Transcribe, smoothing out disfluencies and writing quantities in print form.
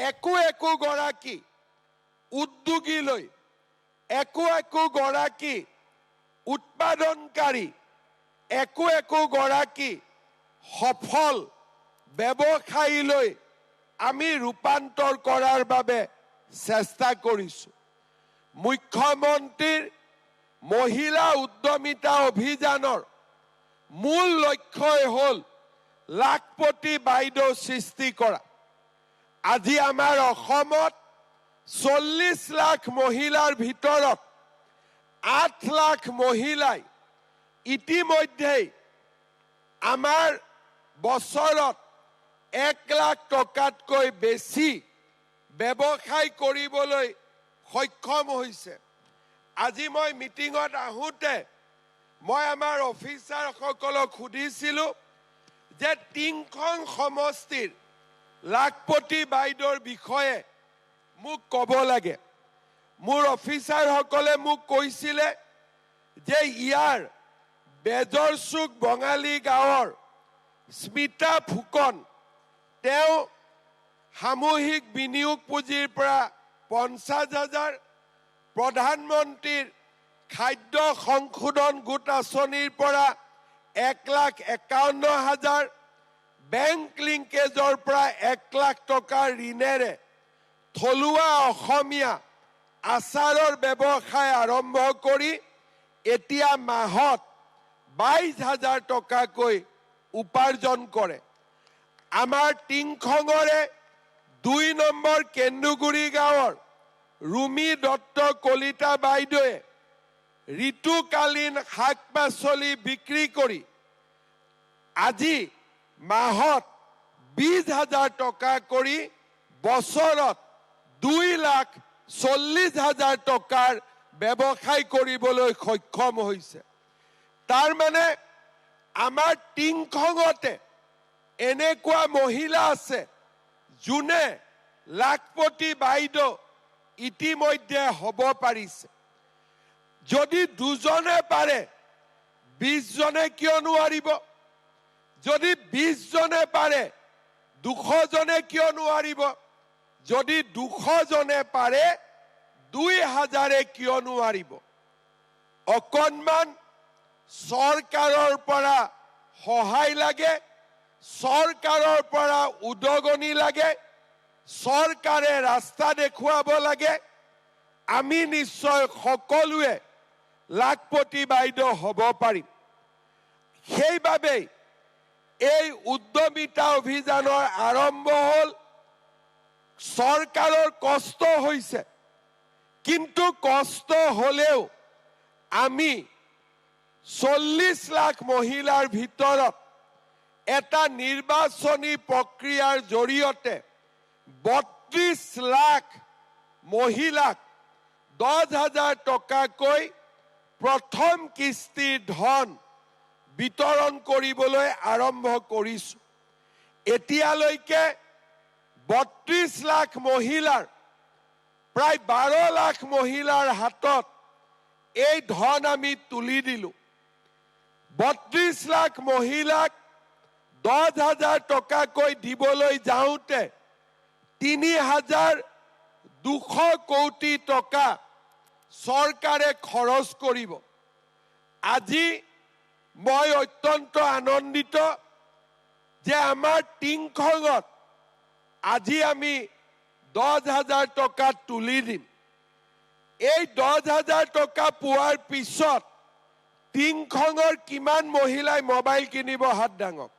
একো গৰাকী উদ্যোগী লৈ একো গৰাকী উৎপাদনকাৰী একো গৰাকী সফল ব্যৱসায়ী লৈ আমি ৰূপান্তৰ কৰাৰ বাবে চেষ্টা কৰিছো। মুখ্যমন্ত্ৰীৰ মহিলা উদ্যমিতা অভিযানৰ মূল লক্ষ্যই হ'ল লাখপতি বাইদেউ সৃষ্টি কৰা। আজি আমাৰ অসমত 40 লাখ মহিলাৰ ভিতৰত 8 লাখ মহিলাই ইতিমধ্যেই আমাৰ বছৰত 1 লাখ টকাতকৈ বেছি ব্যৱসায় কৰিবলৈ সক্ষম হৈছে। আজি মই মিটিঙত আহোঁতে মই আমাৰ অফিচাৰসকলক সুধিছিলোঁ যে টিংখং সমষ্টিৰ লাখপতি বাইদেউৰ বিষয়ে মোক ক'ব লাগে। মোৰ অফিচাৰসকলে মোক কৈছিলে যে ইয়াৰ বেজৰচুক বঙালী গাঁৱৰ স্মিতা ফুকন তেওঁ সামূহিক বিনিয়োগ পুঁজিৰ পৰা 50,000, প্ৰধানমন্ত্ৰীৰ খাদ্য সংশোধন গোট আঁচনিৰ পৰা 1,51,000, বেংক লিংকেজৰ পৰা 1 লাখ টকাৰ ঋণেৰে থলুৱা অসমীয়া আচাৰৰ ব্যৱসায় আৰম্ভ কৰি এতিয়া মাহত 22,000 টকাকৈ উপাৰ্জন কৰে। আমাৰ টিংখঙৰে 2 নম্বৰ কেন্দুগুৰি গাঁৱৰ ৰুমি দত্ত কলিতা বাইদেৱে ঋতুকালীন শাক পাচলি বিক্ৰী কৰি আজি মাহত 20,000 টকা কৰি বছৰত 2,40,000 টকাৰ ব্যৱসায় কৰিবলৈ সক্ষম হৈছে। তাৰ মানে আমাৰ টিংখঙতে এনেকুৱা মহিলা আছে যোনে লাখপতি বাইদেউ ইতিমধ্যে হ'ব পাৰিছে। যদি 2জনে পাৰে 20জনে কিয় নোৱাৰিব? যদি 20জনে পাৰে 200জনে কিয় নোৱাৰিব? যদি 200জনে পাৰে 2,000-এ কিয় নোৱাৰিব? অকণমান চৰকাৰৰ পৰা সহায় লাগে, চৰকাৰৰ পৰা উদগনি লাগে, চৰকাৰে ৰাস্তা দেখুৱাব লাগে। আমি নিশ্চয় সকলোৱে লাখপতি বাইদেউ হ'ব পাৰিম। সেইবাবেই এই উদ্যমিতা অভিযানৰ আৰম্ভ হ'ল। চৰকাৰৰ কষ্ট হৈছে, কিন্তু কষ্ট হ'লেও আমি 40 লাখ মহিলাৰ ভিতৰত এটা নিৰ্বাচনী প্ৰক্ৰিয়াৰ জৰিয়তে 32 লাখ মহিলাক 10,000 টকাকৈ প্ৰথম কিস্তিৰ ধন বিতৰণ কৰিবলৈ আৰম্ভ কৰিছো। এতিয়ালৈকে 32 লাখ মহিলাৰ প্ৰায় 12 লাখ মহিলাৰ হাতত এই ধন আমি তুলি দিলো। 32 লাখ মহিলাক 10,000 টকাকৈ দিবলৈ যাওঁতে 3,200 কোটি টকা চৰকাৰে খৰচ কৰিব। আজি মই অত্যন্ত আনন্দিত যে আমাৰ টিংখঙত আজি আমি 10,000 টকা তুলি দিম। এই 10,000 টকা পোৱাৰ পিছত টিংখঙৰ কিমান মহিলাই মোবাইল কিনিব? হাত দাঙক।